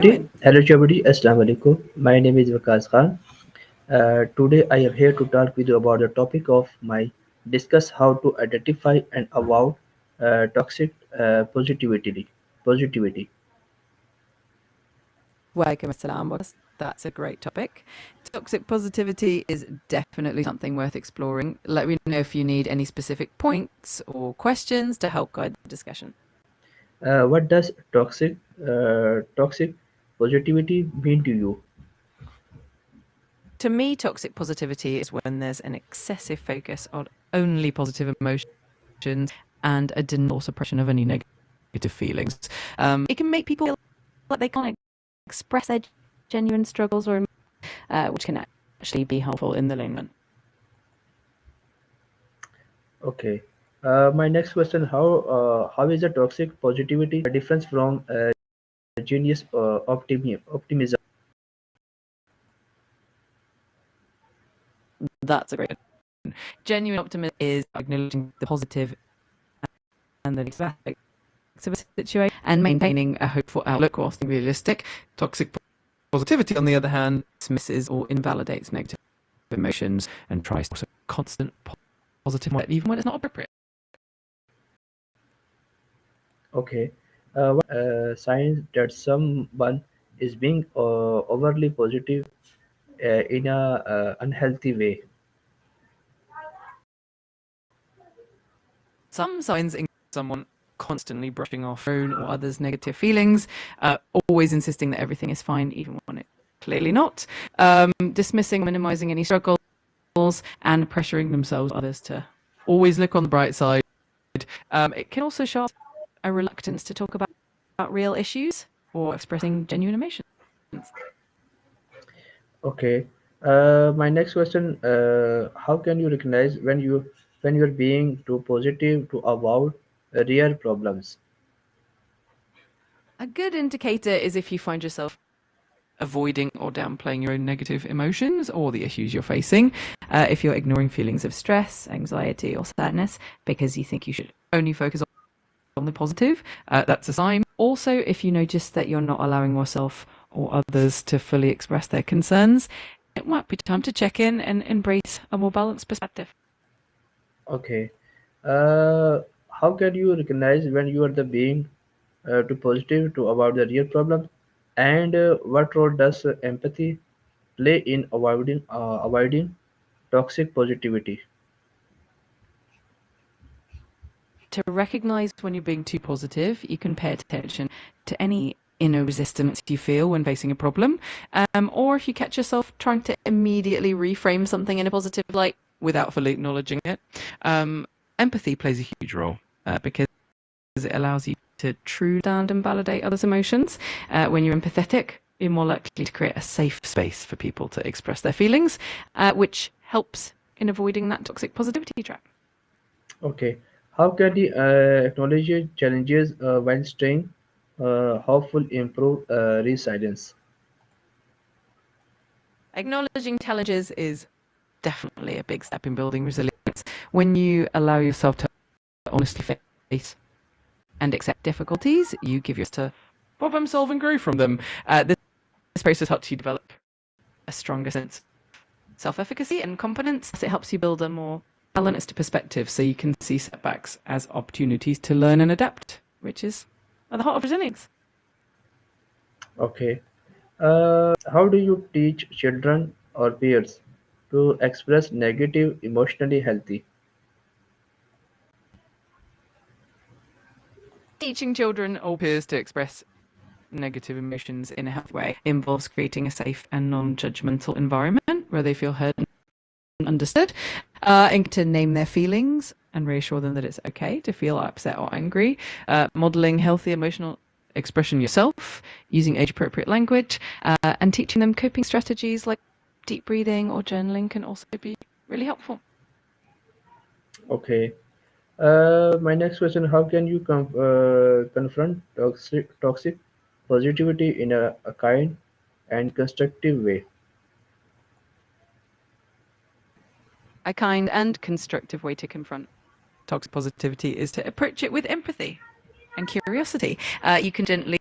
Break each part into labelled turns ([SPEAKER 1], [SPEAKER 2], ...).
[SPEAKER 1] Doing?
[SPEAKER 2] Hello everybody, Assalamu alaikum. My name is Vikas Khan. Today I am here to talk with you about the topic of my discuss how to identify and avoid toxic positivity. Positivity.
[SPEAKER 1] Walaikum assalam. That's a great topic. Toxic positivity is definitely something worth exploring. Let me know if you need any specific points or questions to help guide the discussion.
[SPEAKER 2] What does toxic positivity mean to you?
[SPEAKER 1] To me, toxic positivity is when there's an excessive focus on only positive emotions and a denial or suppression of any negative feelings. It can make people feel like they can't express their genuine struggles or which can actually be harmful in the long run.
[SPEAKER 2] Okay. My next question: how is the toxic positivity different from genius optimism?
[SPEAKER 1] That's a great one. Genuine optimism is acknowledging the positive and the negative aspects of a situation and maintaining a hopeful outlook whilst being realistic. Toxic positivity, on the other hand, dismisses or invalidates negative emotions and tries to constant positive even when it's not appropriate.
[SPEAKER 2] Okay. What are signs that someone is being overly positive in a unhealthy way?
[SPEAKER 1] Some signs include someone constantly brushing off their own or others' negative feelings, always insisting that everything is fine, even when it's clearly not, dismissing, minimizing any struggles, and pressuring themselves or others to always look on the bright side. It can also show a reluctance to talk about real issues or expressing genuine emotions.
[SPEAKER 2] Okay. My next question: how can you recognize when you're being too positive to avoid real problems?
[SPEAKER 1] A good indicator is if you find yourself avoiding or downplaying your own negative emotions or the issues you're facing. If you're ignoring feelings of stress, anxiety, or sadness because you think you should only focus on the positive, that's a sign. Also, if you notice that you're not allowing yourself or others to fully express their concerns, it might be time to check in and embrace a more balanced perspective.
[SPEAKER 2] Okay. Uh, how can you recognize when you are the being too positive to avoid the real problem? And what role does empathy play in avoiding toxic positivity?
[SPEAKER 1] To recognize when you're being too positive, you can pay attention to any inner resistance you feel when facing a problem, or if you catch yourself trying to immediately reframe something in a positive light without fully acknowledging it. Empathy plays a huge role because it allows you to truly understand and validate others' emotions. When you're empathetic, you're more likely to create a safe space for people to express their feelings, which helps in avoiding that toxic positivity trap.
[SPEAKER 2] Okay. How can the acknowledge challenges while staying hopeful, improve resilience?
[SPEAKER 1] Acknowledging challenges is definitely a big step in building resilience. When you allow yourself to honestly face and accept difficulties, you give yourself to problem solve and grow from them. This process helps you develop a stronger sense of self-efficacy and confidence. It helps you build a more balanced perspective so you can see setbacks as opportunities to learn and adapt, which is at the heart of resilience.
[SPEAKER 2] Okay. How do you teach children or peers to express negative emotionally healthy?
[SPEAKER 1] Teaching children or peers to express negative emotions in a healthy way involves creating a safe and non-judgmental environment where they feel heard and understood, and to name their feelings and reassure them that it's okay to feel upset or angry, modeling healthy emotional expression yourself, using age-appropriate language, and teaching them coping strategies like deep breathing or journaling can also be really helpful.
[SPEAKER 2] Okay. My next question: how can you confront toxic positivity in a kind and constructive way?
[SPEAKER 1] A kind and constructive way to confront toxic positivity is to approach it with empathy and curiosity. You can gently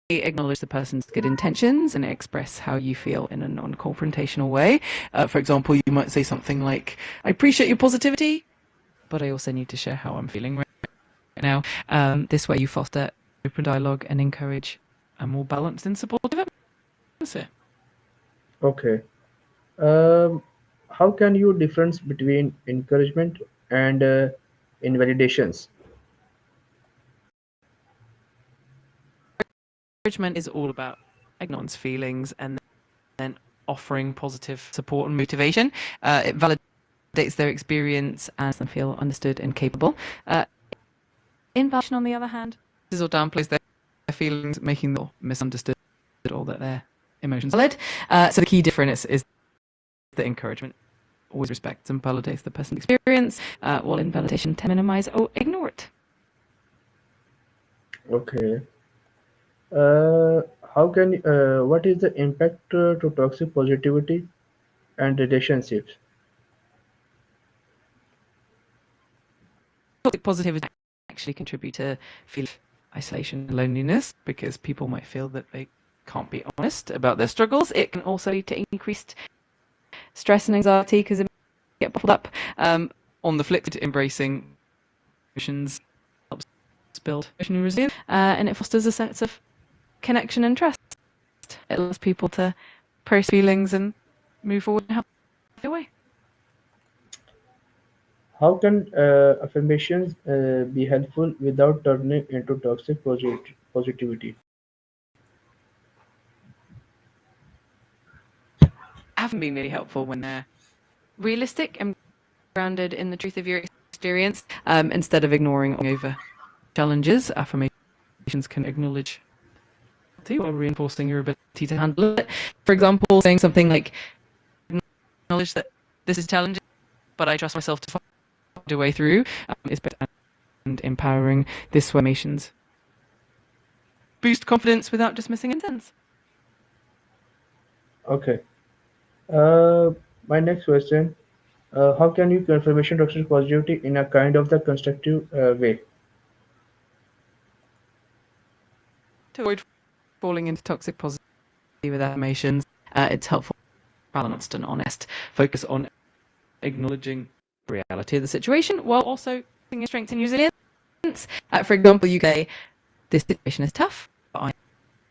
[SPEAKER 1] acknowledge the person's good intentions and express how you feel in a non-confrontational way. For example, you might say something like, I appreciate your positivity, but I also need to share how I'm feeling right now. This way you foster open dialogue and encourage a more balanced and supportive atmosphere.
[SPEAKER 2] Okay. Um, how can you difference between encouragement and invalidations?
[SPEAKER 1] Encouragement is all about acknowledging feelings and then offering positive support and motivation. It validates their experience and them feel understood and capable. Invalidation, on the other hand, is or downplays their feelings, making them misunderstood or that their emotions are valid. So the key difference is that encouragement always respects and validates the person's experience, while invalidation tends to minimize or ignore it.
[SPEAKER 2] Okay. Uh, what is the impact to toxic positivity and relationships?
[SPEAKER 1] Toxic positivity actually contribute to feel isolation and loneliness because people might feel that they can't be honest about their struggles. It can also lead to increased stress and anxiety because it get bottled up. On the flip side, embracing emotions helps build emotional resilience, and it fosters a sense of connection and trust. It allows people to process feelings and move forward in a healthy way.
[SPEAKER 2] How can affirmations be helpful without turning into toxic positivity?
[SPEAKER 1] Haven't been really helpful when they're realistic and grounded in the truth of your experience, instead of ignoring over challenges. Affirmations can acknowledge while reinforcing your ability to handle it. For example, saying something like, acknowledge that this is challenging, but I trust myself to find a way through, is better and empowering. This way, affirmations boost confidence without dismissing intents.
[SPEAKER 2] Okay. Uh, my next question: how can you confirmation toxic positivity in a kind of the constructive way?
[SPEAKER 1] To avoid falling into toxic positivity with affirmations, it's helpful, balanced, and honest. Focus on acknowledging the reality of the situation while also seeing your strength and resilience. For example, you say, this situation is tough, but I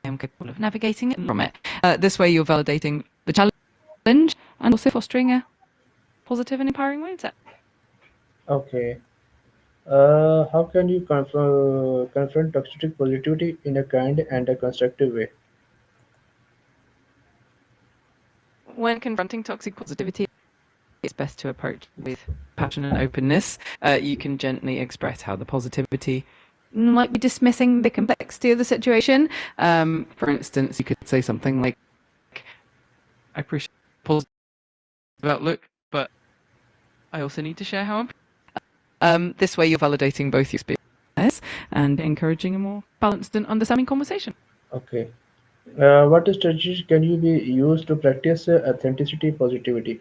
[SPEAKER 1] am capable of navigating it from it. This way, you're validating the challenge and also fostering a positive and empowering mindset.
[SPEAKER 2] Okay. How can you confront toxic positivity in a kind and a constructive way?
[SPEAKER 1] When confronting toxic positivity, it's best to approach with passion and openness. You can gently express how the positivity might be dismissing the complexity of the situation. For instance, you could say something like, I appreciate the positive outlook, but I also need to share how I'm. This way, you're validating both your experience and encouraging a more balanced and understanding conversation.
[SPEAKER 2] Okay. What strategies can you be used to practice authenticity positivity?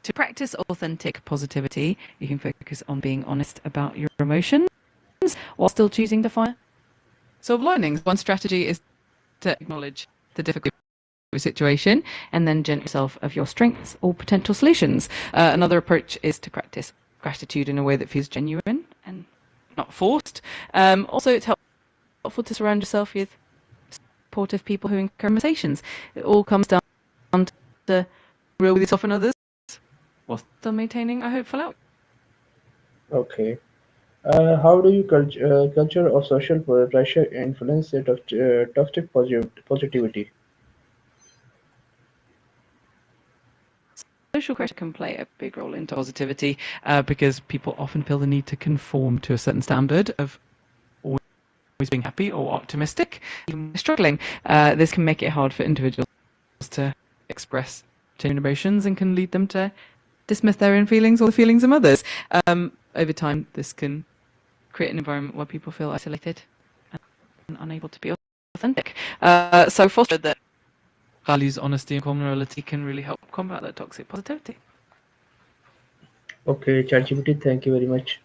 [SPEAKER 1] To practice authentic positivity, you can focus on being honest about your emotions while still choosing to find silver linings. One strategy is to acknowledge the difficult situation and then gently yourself of your strengths or potential solutions. Another approach is to practice gratitude in a way that feels genuine and not forced. Also, it's helpful to surround yourself with supportive people who encourage conversations. It all comes down to real with yourself and others while still maintaining a hopeful outlook.
[SPEAKER 2] Okay. How do you culture or social pressure influence toxic positivity?
[SPEAKER 1] Social pressure can play a big role in positivity because people often feel the need to conform to a certain standard of always being happy or optimistic, even struggling. This can make it hard for individuals to express genuine emotions and can lead them to dismiss their own feelings or the feelings of others. Over time, this can create an environment where people feel isolated and unable to be authentic. So foster that values honesty and vulnerability can really help combat that toxic positivity.
[SPEAKER 2] Okay, ChatGPT, thank you very much.